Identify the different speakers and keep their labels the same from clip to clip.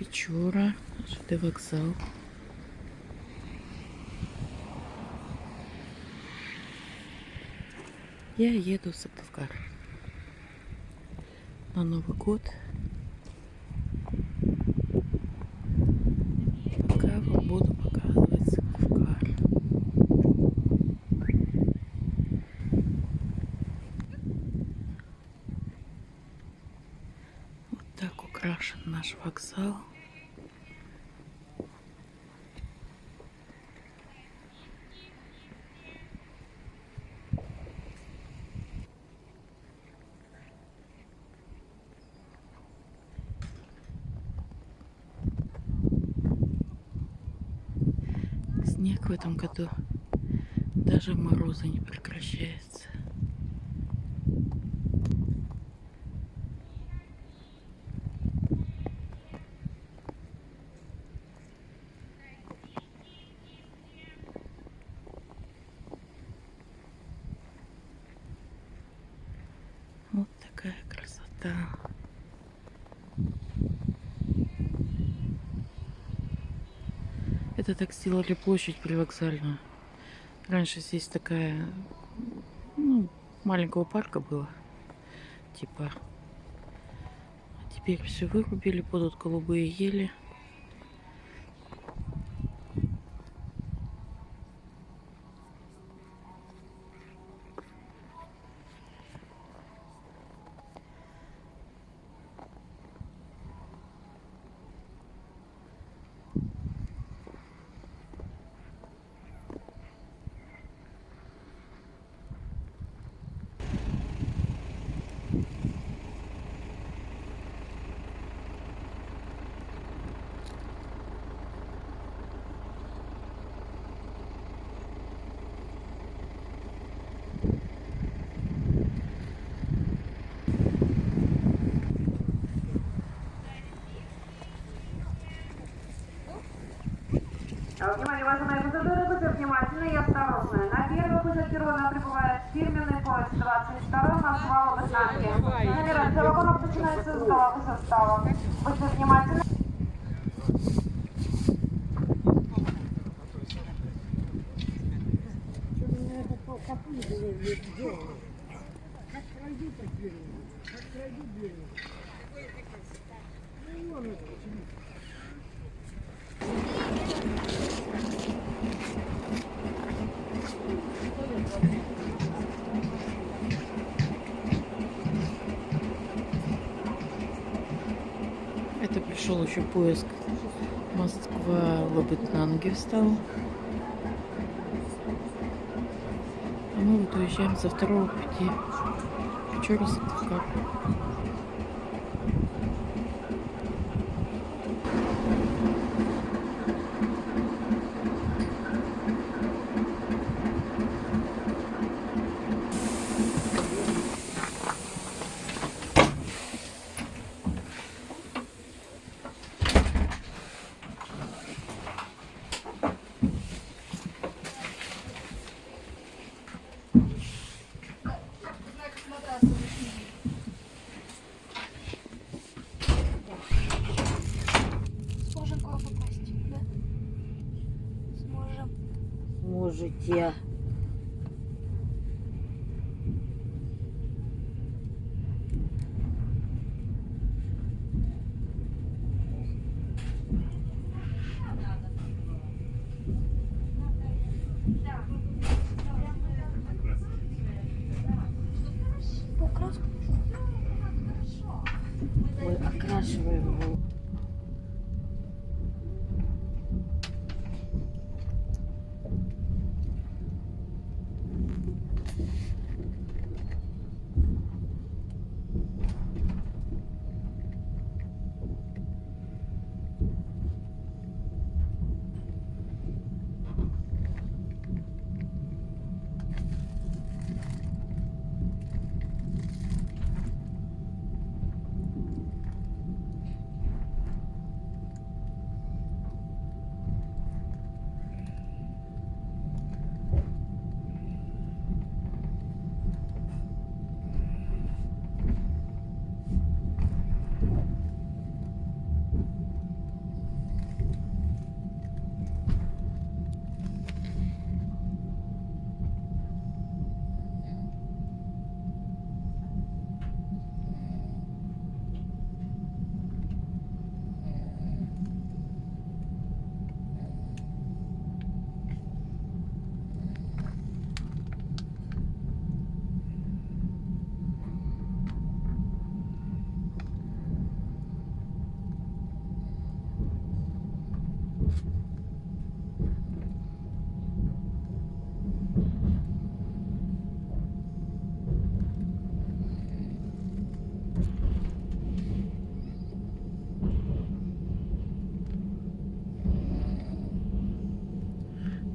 Speaker 1: Печора, ЖД вокзал. Я еду в Сыктывкар на Новый год. Пока вам буду показывать Сыктывкар. Вот так украшен наш вокзал. Снег в этом году даже в морозы не прекращается. Вот такая красота. Это так сделали площадь привокзальную. Раньше здесь такая, маленького парка было, типа. А теперь все вырубили, будут голубые ели.
Speaker 2: Внимание, уважаемые пассажиры, будьте внимательны и осторожны. На первый пассажирона прибывает фирменный поезд 22 Москва-Волгоградский. Нумерация вагонов начинается с головы состава. Будьте внимательны.
Speaker 1: Это пришел еще поезд Москва-Лабытнанги встал. А мы вот уезжаем со второго пути. Печора, Сыктывкар.
Speaker 3: Сможем к вам попасть, да? Сможем.
Speaker 4: Можете.
Speaker 3: Покраску.
Speaker 4: Мы окрашиваем его.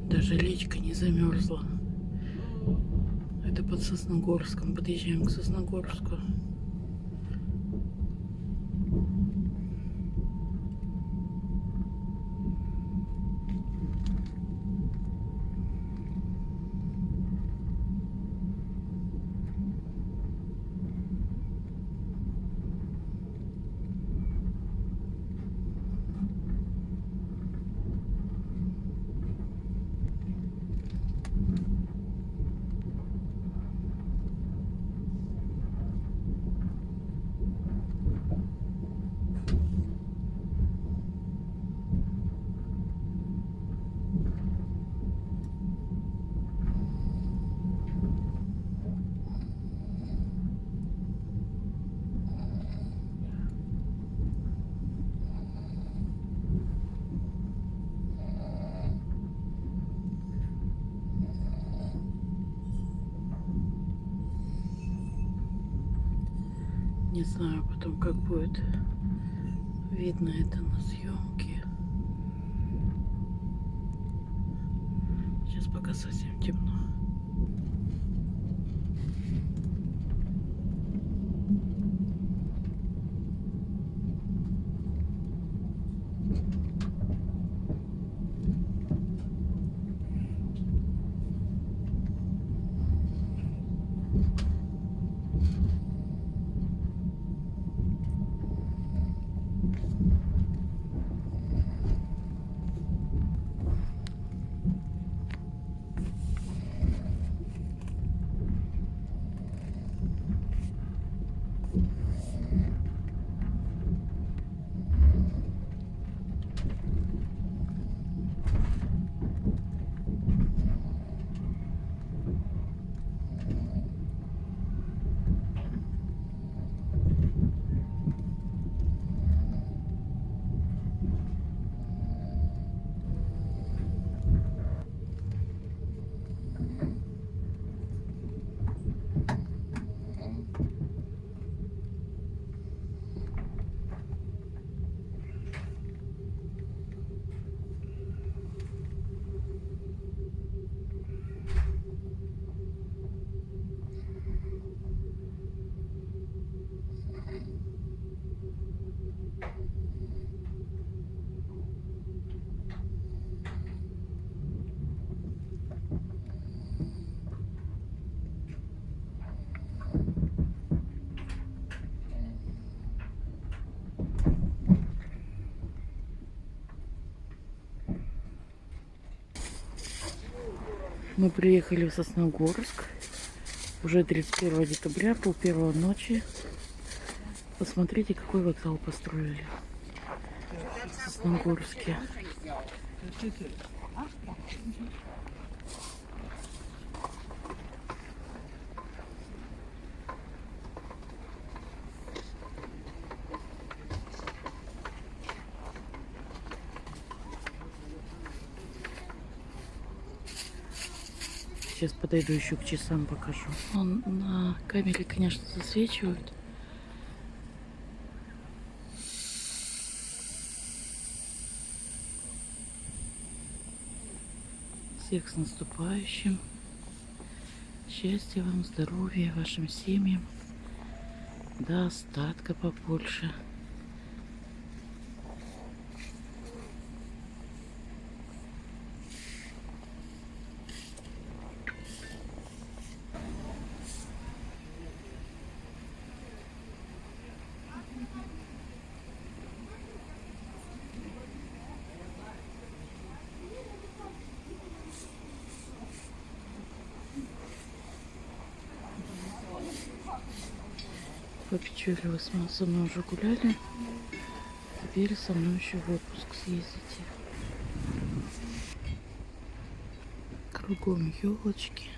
Speaker 1: Даже речка не замерзла. Это под Сосногорском. Подъезжаем к Сосногорску. Не знаю потом, как будет видно это на съемке. Сейчас пока совсем темно. Мы приехали в Сосногорск. Уже 31 декабря, полпервого ночи. Посмотрите, какой вокзал построили в Сосногорске. Сейчас подойду еще к часам, покажу. Он на камере, конечно, засвечивают. Всех с наступающим. Счастья вам, здоровья вашим семьям. Да, остатка побольше. По Печорьеву со мной уже гуляли. Теперь со мной еще в отпуск съездите. Кругом елочки.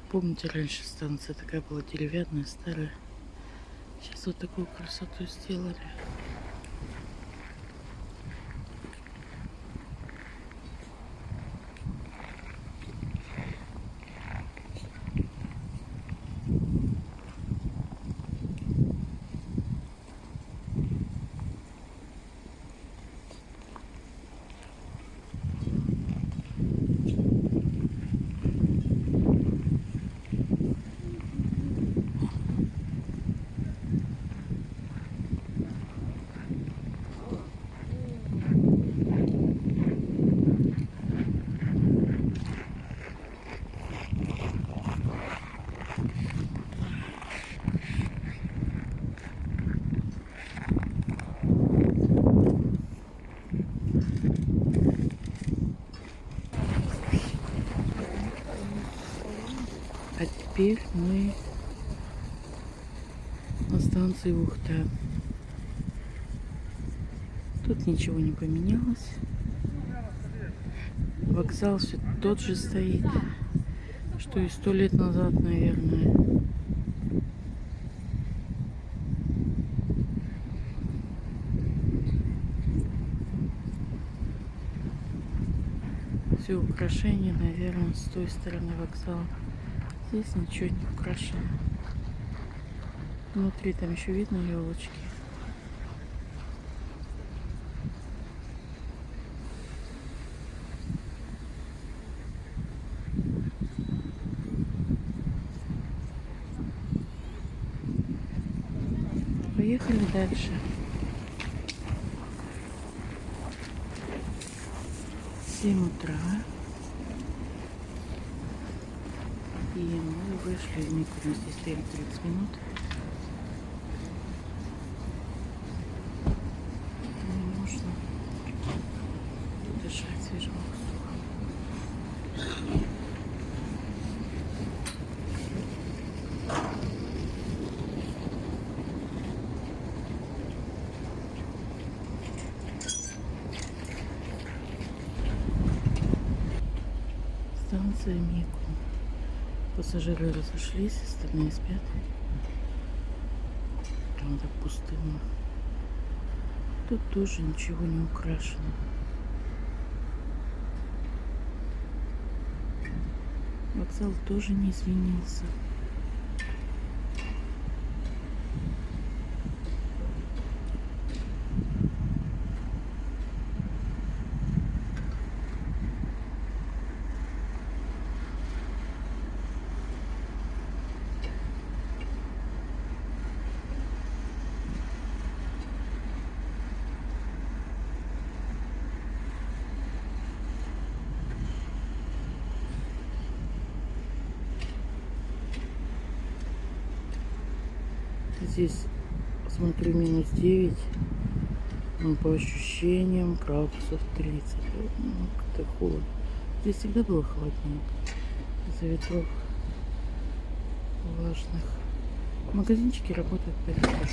Speaker 1: Помните, раньше станция такая была деревянная, старая. Сейчас вот такую красоту сделали. А теперь мы на станции Ухта. Тут ничего не поменялось. Вокзал все тот же стоит, что и 100 лет назад, наверное. Все украшения, наверное, с той стороны вокзала. Здесь ничего не украшено. Внутри там еще видно елочки. Поехали дальше. 7 утра. И мы вышли из Микуна. Здесь стоим 30 минут. Можно дышать свежим воздухом. Станция Микун. Пассажиры разошлись, остальные спят. Прям так пустынно. Тут тоже ничего не украшено. Вокзал тоже не изменился. Здесь, смотрю, минус 9, но по ощущениям градусов 30. Ну, как-то холодно. Здесь всегда было холоднее из-за ветров влажных. Магазинчики работают порядок.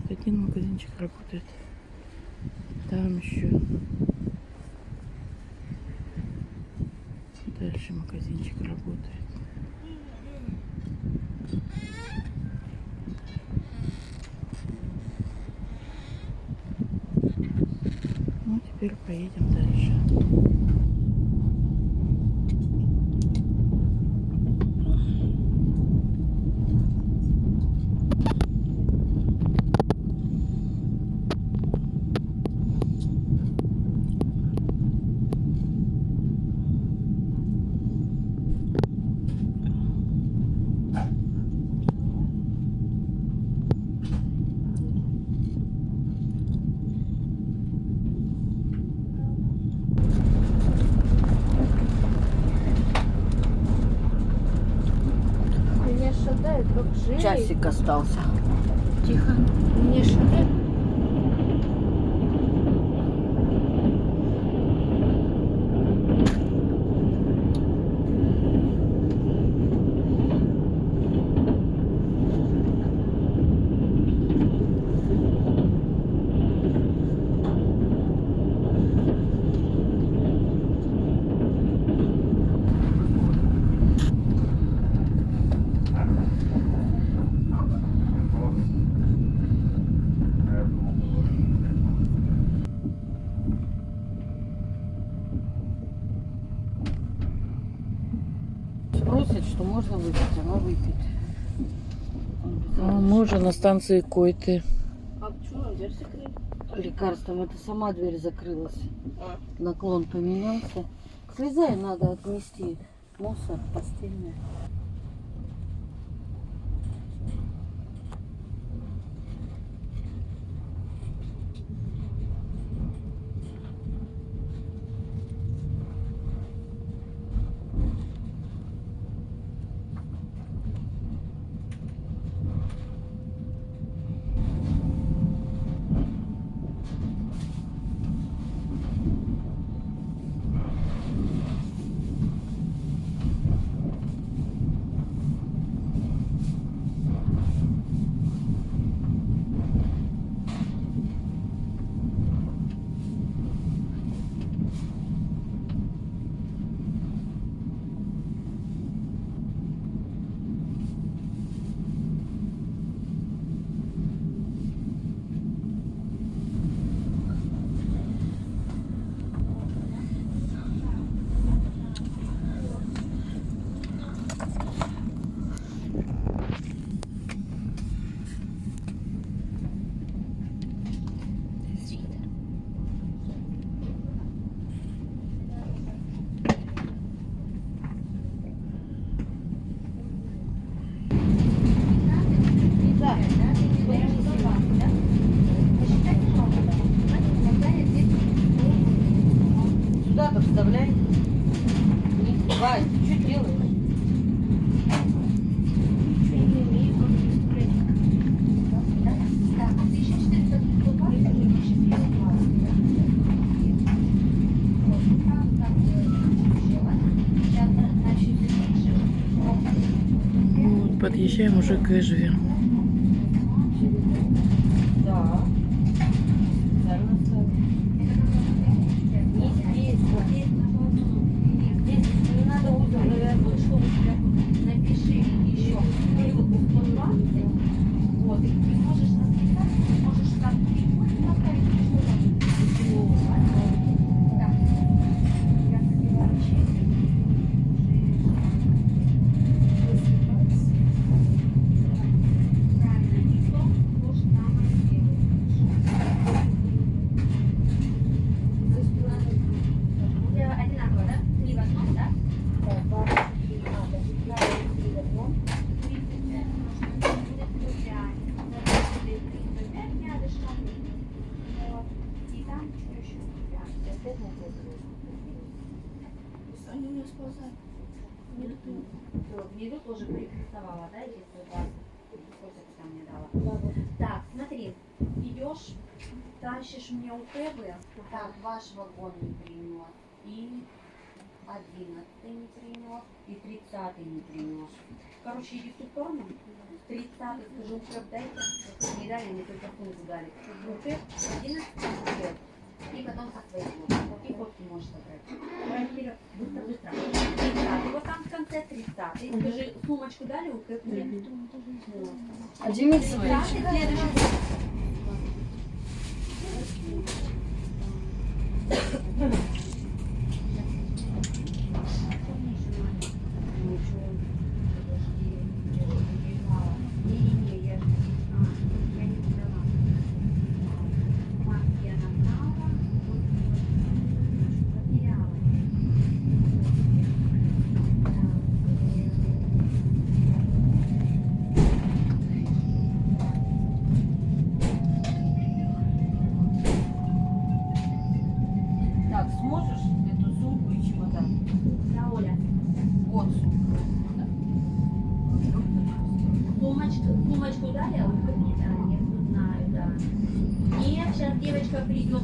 Speaker 1: Один магазинчик работает. Там еще. Дальше магазинчик работает. Ну, теперь поедем дальше.
Speaker 4: Часик остался.
Speaker 1: Тихо.
Speaker 3: Мне шатает.
Speaker 4: что можно выпить, она выпьет.
Speaker 1: Мы уже на станции Койты.
Speaker 4: А почему дверь закрыли? Лекарством. Это сама дверь закрылась. Наклон поменялся. Слезай, надо отнести мусор постельный. Сюда-то вставляй. Вась, ты что делаешь?
Speaker 1: Вот, подъезжаем уже к Эжве.
Speaker 4: Да. Не здесь, вот здесь. Здесь не надо узел завязывать.
Speaker 2: Напиши еще перевод 120. Вот, и ты можешь расписать, можешь там поставить, что там. Я забила правильно, и то же самое делаешь. Одинаково, да? 3 в одном, да?
Speaker 3: Они не сползают.
Speaker 2: Внизу тоже пририсовала, да, эти 120, сколько ты там мне дала. Так, смотри, идешь, тащишь мне УТБ, так, ваш вагон не принес, и 11 не принес, и 30 не принес. Короче, иди в ту сторону, 30 скажу, УТБ дайте, не дали, мне только сумку дали. УТБ, 11 УТБ. И потом со своего. И фотки можешь собрать. Вперед. Быстро, быстро. 30. Вот там в конце 30. Скажи, сумочку дали у КП?
Speaker 4: А Денис,
Speaker 2: 30. Следующий.
Speaker 4: так, сможешь эту сумку и чемодан?
Speaker 2: Да, Оля.
Speaker 4: Вот сумка.
Speaker 2: Сумочку дали, а УК не дали, я не знаю, да. Нет, сейчас девочка придет,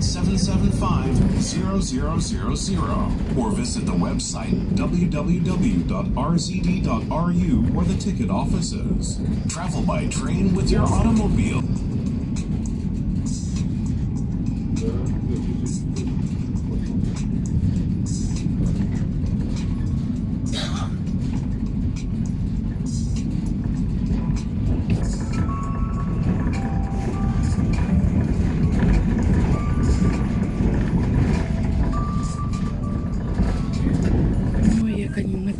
Speaker 5: 877-50000 or visit the website www.rzd.ru or the ticket offices. Travel by train with your automobile.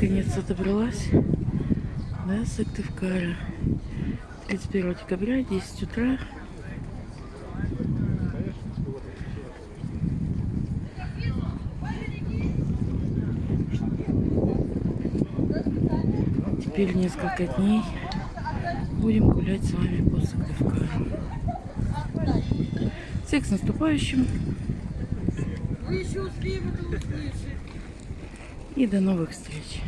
Speaker 1: Наконец-то добралась до Сыктывкара. 31 декабря, 10 утра. Теперь несколько дней будем гулять с вами по Сыктывкару. Всех с наступающим! И до новых встреч!